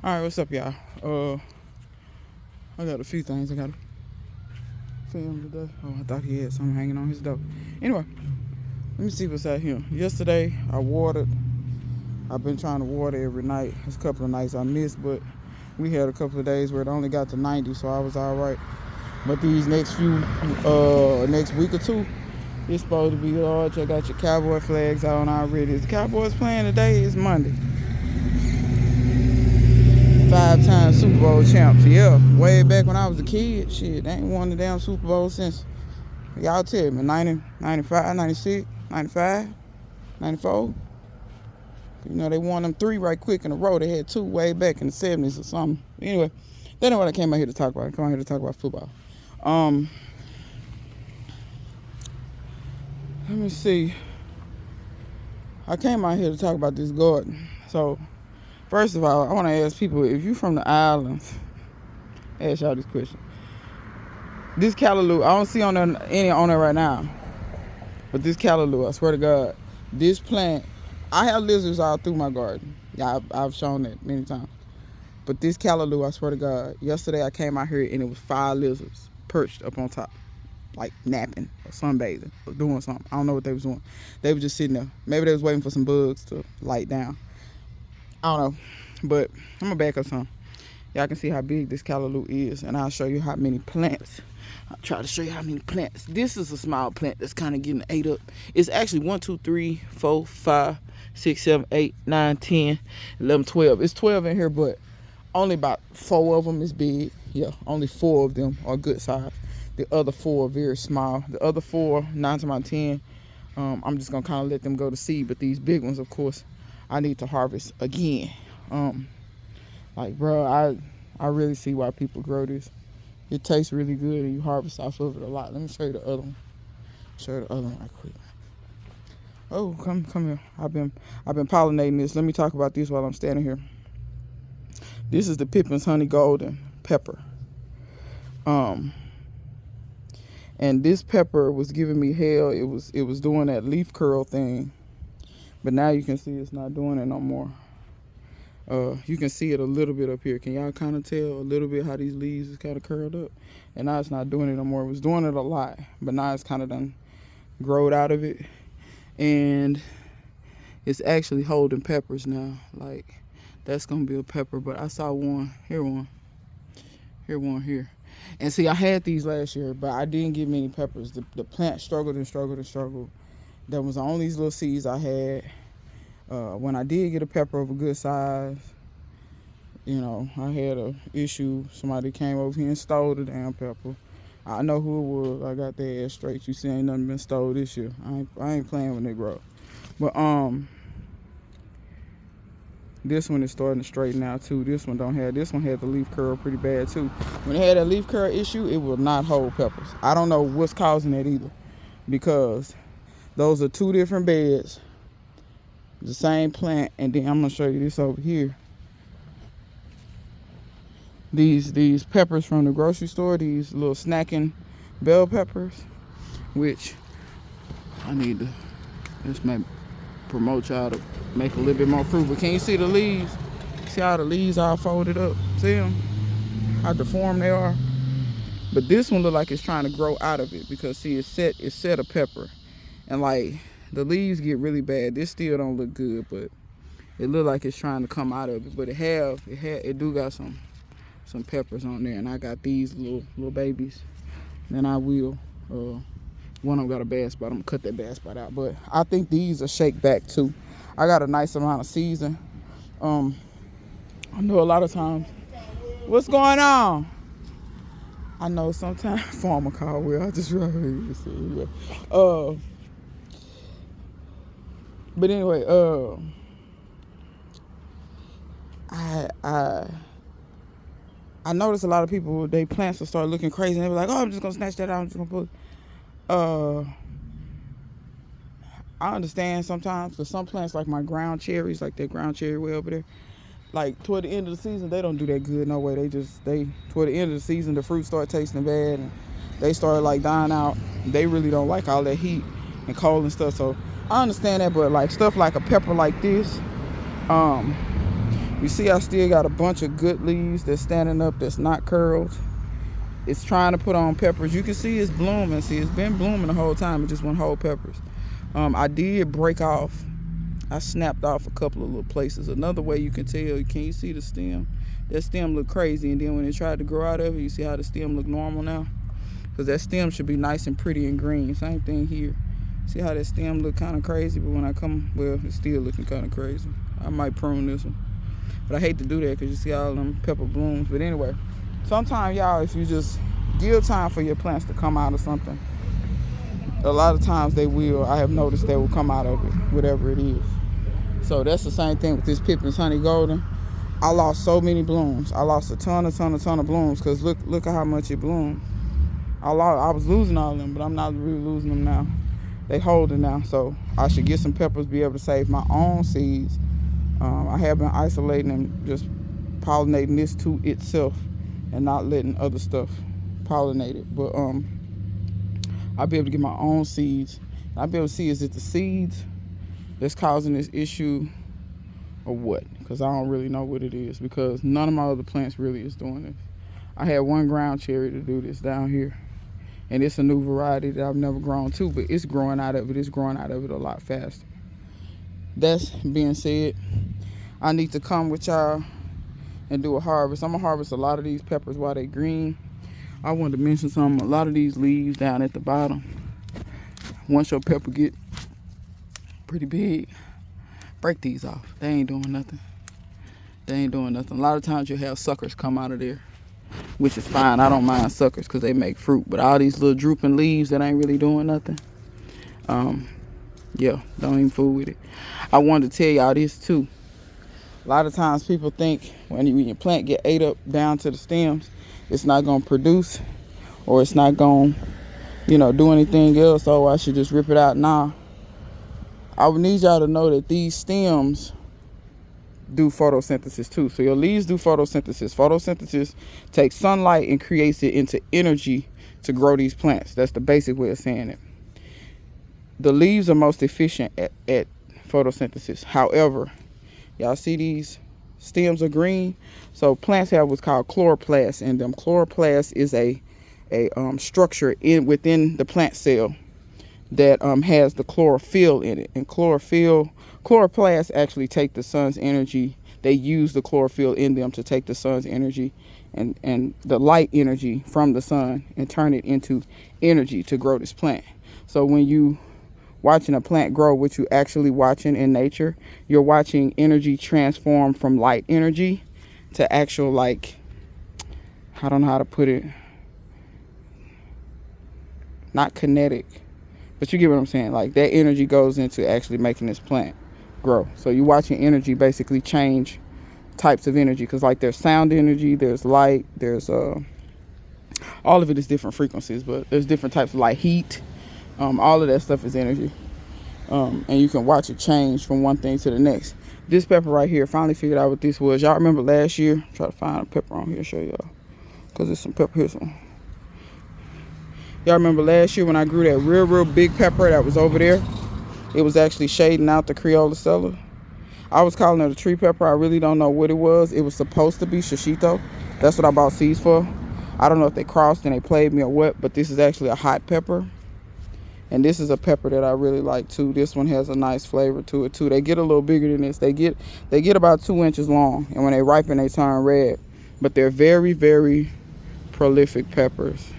Alright, what's up, y'all? I got a few things I gotta film today. Oh, I thought he had something hanging on his door. Anyway, let me see what's out here. Yesterday, I watered. I've been trying to water every night. There's a couple of nights I missed, but we had a couple of days where it only got to 90, so I was alright. But these next week or two, it's supposed to be large. I got your Cowboy flags on already. Is the Cowboys playing today? It's Monday. 5-time Super Bowl champs. Yeah, way back when I was a kid. Shit, they ain't won the damn Super Bowl since, y'all tell me, 90, 95, 96, 95, 94. You know, they won them 3 right quick in a row. They had 2 way back in the 70s or something. Anyway, that ain't what I came out here to talk about. I came out here to talk about football. Let me see. I came out here to talk about this garden. So, first of all, I want to ask people, if you from the islands, ask y'all this question. This calaloo, I don't see on there any on there right now. But this calaloo, I swear to God, this plant, I have lizards all through my garden. Yeah, I've shown that many times. But this calaloo, I swear to God, yesterday I came out here and it was 5 lizards perched up on top, like napping or sunbathing or doing something. I don't know what they was doing. They were just sitting there. Maybe they was waiting for some bugs to light down. I don't know. But I'm gonna back up some. Y'all can see how big this calaloo is, and I'll show you how many plants. I'll try to show you how many plants. This is a small plant that's kind of getting ate up. It's actually 1, 2, 3, 4, 5, 6, 7, 8, 9, 10, 11, 12. It's 12 in here, but only about 4 of them is big. Yeah, only 4 of them are good size. The other 4 are very small. The other 4, 9 to my 10, I'm just gonna kind of let them go to seed. But these big ones, of course, I need to harvest again. Like, bro, I really see why people grow this. It tastes really good and you harvest off of it a lot. Let me show you the other one. Show you the other one right quick. Oh, come here. I've been pollinating this. Let me talk about this while I'm standing here. This is the Pippin's Honey Golden pepper. And this pepper was giving me hell. It was doing that leaf curl thing. But now you can see it's not doing it no more. You can see it a little bit up here. Can y'all kind of tell a little bit how these leaves is kind of curled up? And now it's not doing it no more. It was doing it a lot, but now it's kind of done growed out of it. And it's actually holding peppers now. Like, that's going to be a pepper, but I saw one. Here one. Here one here. And see, I had these last year, but I didn't get many peppers. The plant struggled and struggled and struggled. There was only these little seeds I had. When I did get a pepper of a good size, you know, I had a issue. Somebody came over here and stole the damn pepper. I know who it was. I got their ass straight. You see, ain't nothing been stole this year. I ain't playing when they grow. But this one is starting to straighten out too. This one had the leaf curl pretty bad too. When it had that leaf curl issue, it will not hold peppers. I don't know what's causing that either, because those are 2 different beds. The same plant. And then I'm gonna show you this over here. These peppers from the grocery store, these little snacking bell peppers, which I need to just maybe promote y'all to make a little bit more fruit. But can you see the leaves? See how the leaves are folded up? See them? How deformed they are? But this one look like it's trying to grow out of it, because see, it's set a pepper, and like the leaves get really bad. This still don't look good, but it look like it's trying to come out of it. But it do got some peppers on there, and I got these little babies. Then I will. One of them got a bad spot. I'm gonna cut that bad spot out. But I think these are shake back too. I got a nice amount of season. I know a lot of times. What's going on? I know sometimes farmer call Will. I just right here. But anyway, I noticed a lot of people, they plants will start looking crazy, and they be like, oh, I'm just gonna snatch that out, I'm just gonna put I understand sometimes, because some plants, like my ground cherries, like that ground cherry way over there, like toward the end of the season, they don't do that good no way. They toward the end of the season, the fruit start tasting bad and they start like dying out. They really don't like all that heat and cold and stuff. So I understand that, but like stuff like a pepper like this, You see I still got a bunch of good leaves that's standing up that's not curled. It's trying to put on peppers. You can see it's blooming. See, it's been blooming the whole time. It just went whole peppers. I did break off. I snapped off a couple of little places. Another way you can tell, can you see the stem? That stem look crazy, and then when it tried to grow out of it, you see how the stem look normal now? Because that stem should be nice and pretty and green. Same thing here. See how that stem look kind of crazy, but when I come, well, it's still looking kind of crazy. I might prune this one. But I hate to do that because you see all them pepper blooms. But anyway, sometimes, y'all, if you just give time for your plants to come out of something, a lot of times they will. I have noticed they will come out of it, whatever it is. So that's the same thing with this Pippin's Honey Golden. I lost so many blooms. I lost a ton of blooms because look at how much it bloomed. I was losing all of them, but I'm not really losing them now. They holding now, so I should get some peppers, be able to save my own seeds. I have been isolating and just pollinating this to itself and not letting other stuff pollinate it. But I'll be able to get my own seeds. I'll be able to see, is it the seeds that's causing this issue or what? Because I don't really know what it is, because none of my other plants really is doing this. I had one ground cherry to do this down here, and it's a new variety that I've never grown to, but it's growing out of it. It's growing out of it a lot faster. That's being said, I need to come with y'all and do a harvest. I'm gonna harvest a lot of these peppers while they green. I wanted to mention something. A lot of these leaves down at the bottom, once your pepper get pretty big, break these off. They ain't doing nothing. They ain't doing nothing. A lot of times you'll have suckers come out of there, which is fine. I don't mind suckers because they make fruit. But all these little drooping leaves that ain't really doing nothing, yeah, don't even fool with it. I wanted to tell y'all this too. A lot of times people think when your plant get ate up down to the stems, it's not going to produce, or it's not going to, do anything else. Oh, I should just rip it out. Nah. I would need y'all to know that these stems do photosynthesis too. So your leaves do photosynthesis. Photosynthesis takes sunlight and creates it into energy to grow these plants. That's the basic way of saying it. The leaves are most efficient at photosynthesis. However, y'all see these stems are green. So plants have what's called chloroplasts in them. Chloroplast is a structure within the plant cell that has the chlorophyll in it. And chloroplasts actually take the sun's energy. They use the chlorophyll in them to take the sun's energy and the light energy from the sun and turn it into energy to grow this plant. So when you watching a plant grow, what you actually watching in nature, you're watching energy transform from light energy to actual, like, I don't know how to put it, not kinetic, but you get what I'm saying. Like, that energy goes into actually making this plant grow. So you're watching energy basically change types of energy, because like there's sound energy, there's light, there's all of it is different frequencies, but there's different types of light, heat. All of that stuff is energy. And you can watch it change from one thing to the next. This pepper right here, finally figured out what this was. Y'all remember last year? Try to find a pepper on here, show y'all, because there's some pepper here. Y'all remember last year when I grew that real big pepper that was over there? It was actually shading out the Creola cellar. I was calling it a tree pepper. I really don't know what it was. It was supposed to be shishito. That's what I bought seeds for. I don't know if they crossed and they played me or what, but this is actually a hot pepper. And this is a pepper that I really like too. This one has a nice flavor to it too. They get a little bigger than this. They get about 2 inches long, and when they ripen, they turn red. But they're very, very prolific peppers.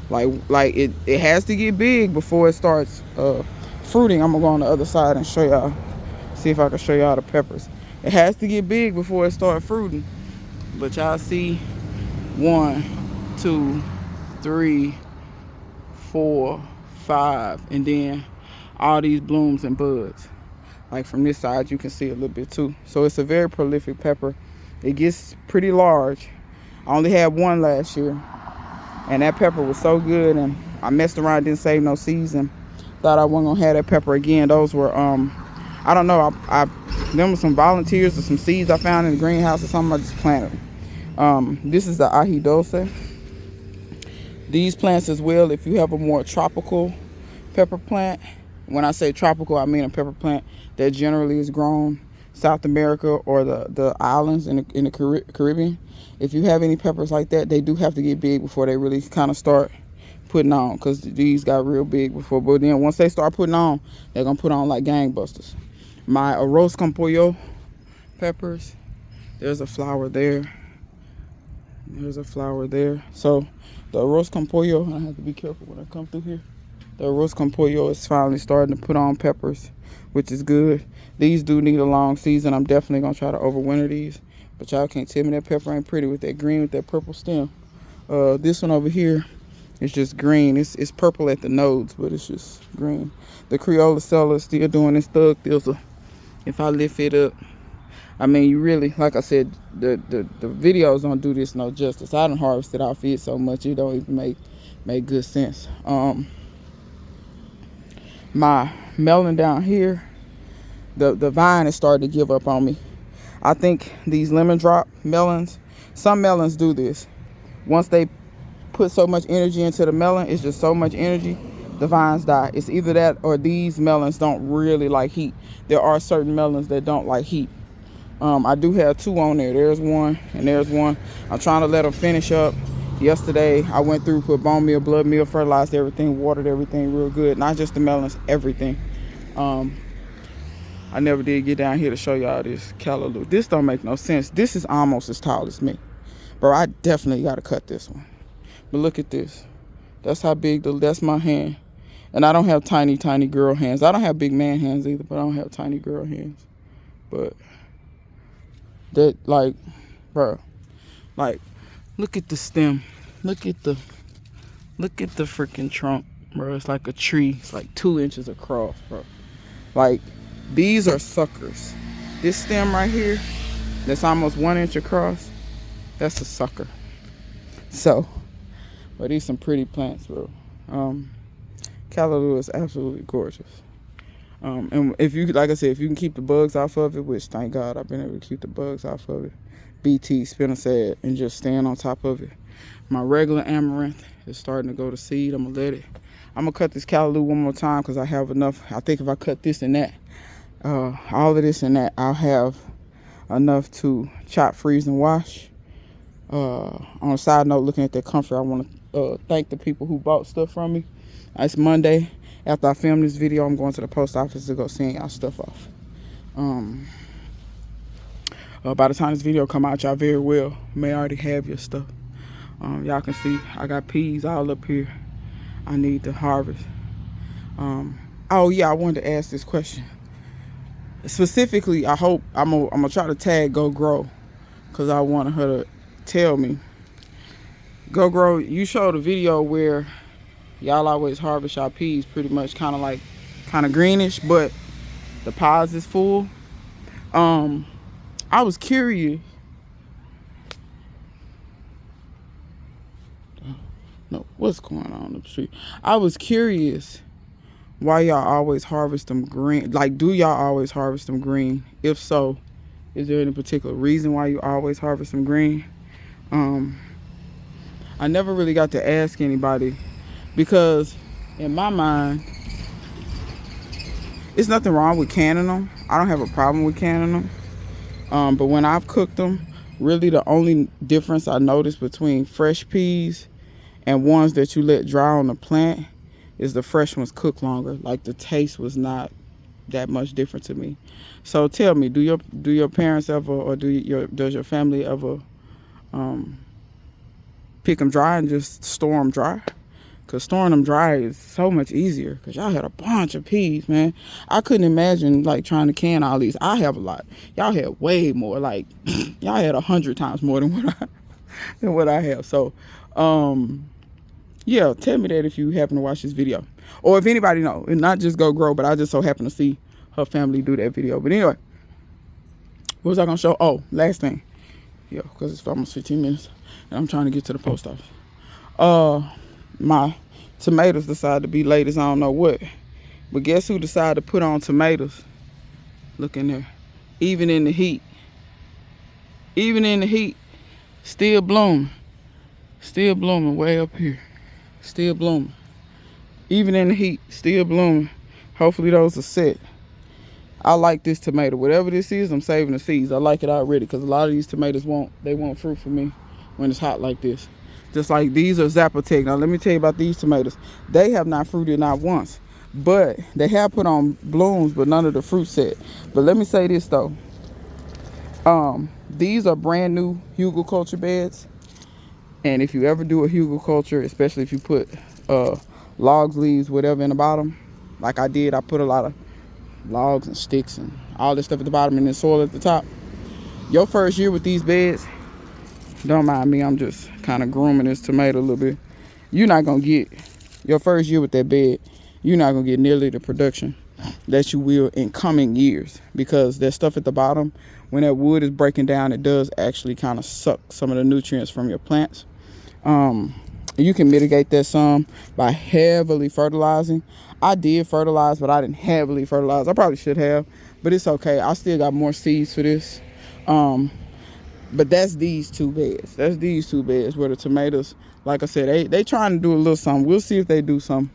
Like it has to get big before it starts fruiting. I'm gonna go on the other side and show y'all. See if I can show y'all the peppers. It has to get big before it starts fruiting. But y'all see 1, 2, 3, 4, 5, and then all these blooms and buds. Like from this side you can see a little bit too. So it's a very prolific pepper. It gets pretty large. I only had one last year, and that pepper was so good, and I messed around, didn't save no seeds, and thought I wasn't gonna have that pepper again. Those were I don't know, them were some volunteers or some seeds I found in the greenhouse or something. I just planted them. This is the ají dulce. These plants as well, if you have a more tropical pepper plant, when I say tropical, I mean a pepper plant that generally is grown South America or the islands in the Caribbean. If you have any peppers like that, they do have to get big before they really kind of start putting on, because these got real big before. But then once they start putting on, they're gonna put on like gangbusters. My arroz con pollo peppers, there's a flower there. There's a flower there. So the arroz con pollo, I have to be careful when I come through here. The arroz con pollo is finally starting to put on peppers, which is good. These do need a long season. I'm definitely gonna try to overwinter these, but y'all can't tell me that pepper ain't pretty with that green, with that purple stem. This one over here is just green. It's purple at the nodes, but it's just green. The Criolla seller is still doing this thug thistle. If I lift it up, I mean, you really, like I said, the videos don't do this no justice. I done harvested off it so much it don't even make good sense. My melon down here, the vine is starting to give up on me. I think these lemon drop melons, some melons do this. Once they put so much energy into the melon, it's just so much energy, the vines die. It's either that or these melons don't really like heat. There are certain melons that don't like heat. I do have two on there. There's one and there's one. I'm trying to let them finish up. Yesterday I went through, put bone meal, blood meal, fertilized everything, watered everything real good. Not just the melons, everything. I never did get down here to show y'all this calaloo. This don't make no sense. This is almost as tall as me. Bro, I definitely got to cut this one. But look at this. That's how big, that's my hand. And I don't have tiny girl hands. I don't have big man hands either, but I don't have tiny girl hands. But that, like, bro, like, look at the stem. Look at the freaking trunk, bro. It's like a tree. It's like 2 inches across, bro. Like, these are suckers. This stem right here, that's almost 1 inch across, that's a sucker. So, but these some pretty plants, bro. Calaloo is absolutely gorgeous. And if you, like I said, if you can keep the bugs off of it, which thank God I've been able to keep the bugs off of it, BT, spinosad, and just stand on top of it. My regular amaranth is starting to go to seed. I'm gonna cut this calaloo one more time because I have enough. I think if I cut this and that, all of this and that, I'll have enough to chop, freeze, and wash. On a side note, looking at that comfort, I want to thank the people who bought stuff from me. It's Monday. After I film this video, I'm going to the post office to go send y'all stuff off. By the time this video come out, y'all very well may already have your stuff. Y'all can see I got peas all up here I need to harvest. Oh yeah, I wanted to ask this question. Specifically, I hope I'm gonna try to tag Go Grow, because I wanted her to tell me. Go Grow, you showed a video where y'all always harvest y'all peas pretty much kind of greenish, but the pods is full. I was curious. No, what's going on up the street? I was curious why y'all always harvest them green. Like, do y'all always harvest them green? If so, is there any particular reason why you always harvest them green? I never really got to ask anybody, because in my mind, it's nothing wrong with canning them. I don't have a problem with canning them. But when I've cooked them, really the only difference I noticed between fresh peas and ones that you let dry on the plant is the fresh ones cook longer. Like, the taste was not that much different to me. So tell me, do your parents ever, or does your family ever pick them dry and just store them dry? Because storing them dry is so much easier, because y'all had a bunch of peas, man. I couldn't imagine, like, trying to can all these. I have a lot. Y'all had way more. Like, y'all had 100 times more than what I have. So, yeah, tell me that if you happen to watch this video. Or if anybody know, and not just Go Grow, but I just so happen to see her family do that video. But anyway, what was I going to show? Oh, last thing. Yeah, because it's almost 15 minutes, and I'm trying to get to the post office. My tomatoes decided to be late as I don't know what. But guess who decided to put on tomatoes? Look in there. Even in the heat. Even in the heat. Still blooming. Still blooming way up here. Still blooming. Even in the heat. Still blooming. Hopefully those are set. I like this tomato. Whatever this is, I'm saving the seeds. I like it already because a lot of these tomatoes won't fruit for me when it's hot like this. Just like these are Zapotec. Now let me tell you about these tomatoes. They have not fruited not once, but they have put on blooms, but none of the fruit set. But let me say this though. These are brand new hugelkultur beds. And if you ever do a hugelkultur, especially if you put logs, leaves, whatever in the bottom, like I did, I put a lot of logs and sticks and all this stuff at the bottom and then soil at the top. Your first year with these beds, don't mind me, I'm just kind of grooming this tomato a little bit. You're not gonna get, your first year with that bed, you're not gonna get nearly the production that you will in coming years, because that stuff at the bottom, when that wood is breaking down, it does actually kind of suck some of the nutrients from your plants. You can mitigate that some by heavily fertilizing. I did fertilize, but I didn't heavily fertilize. I probably should have, but it's okay. I still got more seeds for this. But that's these two beds. That's these two beds where the tomatoes, like I said, they trying to do a little something. We'll see if they do something.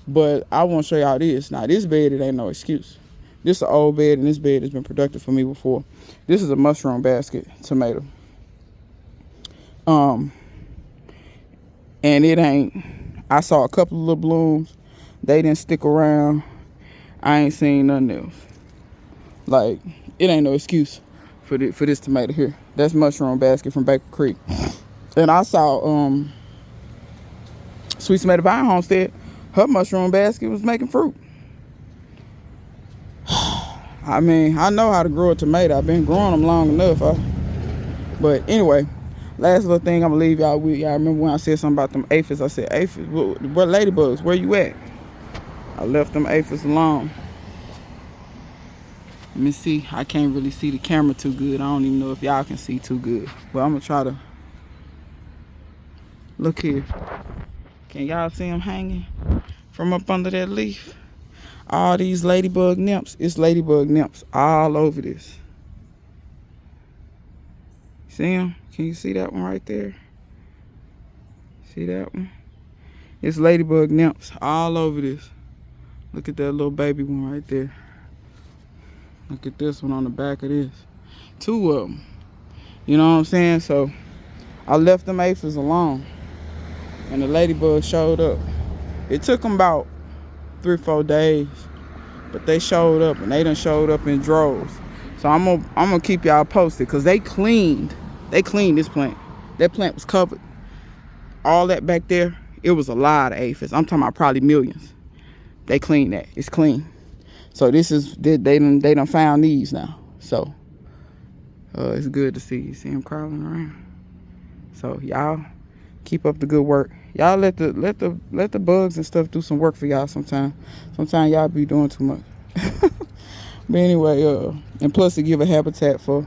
But I want to show y'all this. Now, this bed, it ain't no excuse. This is an old bed, and this bed has been productive for me before. This is a mushroom basket tomato. And it ain't, I saw a couple of little blooms. They didn't stick around. I ain't seen nothing else. Like, it ain't no excuse for this tomato here. That's mushroom basket from Baker Creek. And I saw Sweet Tomato Vine Homestead. Her mushroom basket was making fruit. I mean, I know how to grow a tomato. I've been growing them long enough. But anyway, last little thing I'm gonna leave y'all with. Y'all remember when I said something about them aphids? I said, aphids, what ladybugs, where you at? I left them aphids alone. Let me see. I can't really see the camera too good. I don't even know if y'all can see too good. But I'm gonna try to look here. Can y'all see them hanging from up under that leaf? All these ladybug nymphs. It's ladybug nymphs all over this. See them? Can you see that one right there? See that one? It's ladybug nymphs all over this. Look at that little baby one right there. Look at this one on the back of this. Two of them. You know what I'm saying? So I left them aphids alone, and the ladybug showed up. It took them about 3 or 4 days, but they showed up, and they done showed up in droves. So I'm gonna keep y'all posted, because they cleaned this plant. That plant was covered. All that back there, it was a lot of aphids. I'm talking about probably millions. They cleaned that. It's clean. So this is, they done found these now. So it's good to see. You see them crawling around. So y'all keep up the good work. Y'all let the bugs and stuff do some work for y'all sometimes. Sometimes y'all be doing too much. But anyway, and plus to give a habitat for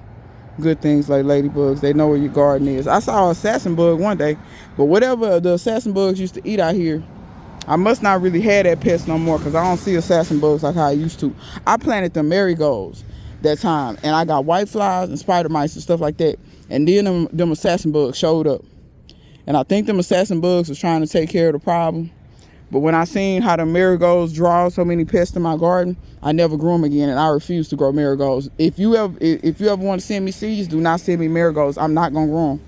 good things like ladybugs. They know where your garden is. I saw an assassin bug one day, but whatever the assassin bugs used to eat out here, I must not really have that pest no more, because I don't see assassin bugs like how I used to. I planted the marigolds that time, and I got white flies and spider mice and stuff like that. And then them assassin bugs showed up. And I think them assassin bugs was trying to take care of the problem. But when I seen how the marigolds draw so many pests in my garden, I never grew them again, and I refuse to grow marigolds. If you ever want to send me seeds, do not send me marigolds. I'm not gonna grow them.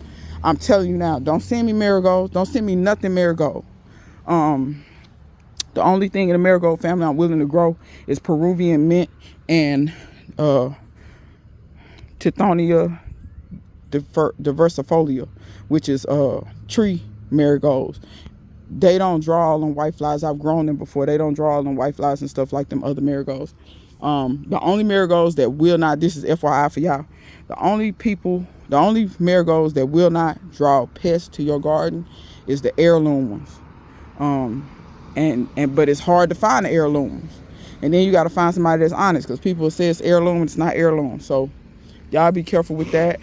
I'm telling you now, don't send me marigolds. Don't send me nothing marigold. The only thing in the marigold family I'm willing to grow is Peruvian mint and Tithonia diversifolia, which is tree marigolds. They don't draw all them white flies. I've grown them before. They don't draw all them white flies and stuff like them other marigolds. The only marigolds that will not, this is FYI for y'all, the only marigolds that will not draw pests to your garden is the heirloom ones. But it's hard to find the heirlooms. And then you got to find somebody that's honest, because people say it's heirloom, it's not heirloom. So y'all be careful with that.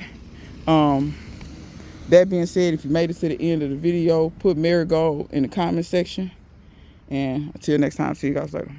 That being said, if you made it to the end of the video, put marigold in the comment section. And until next time, see you guys later.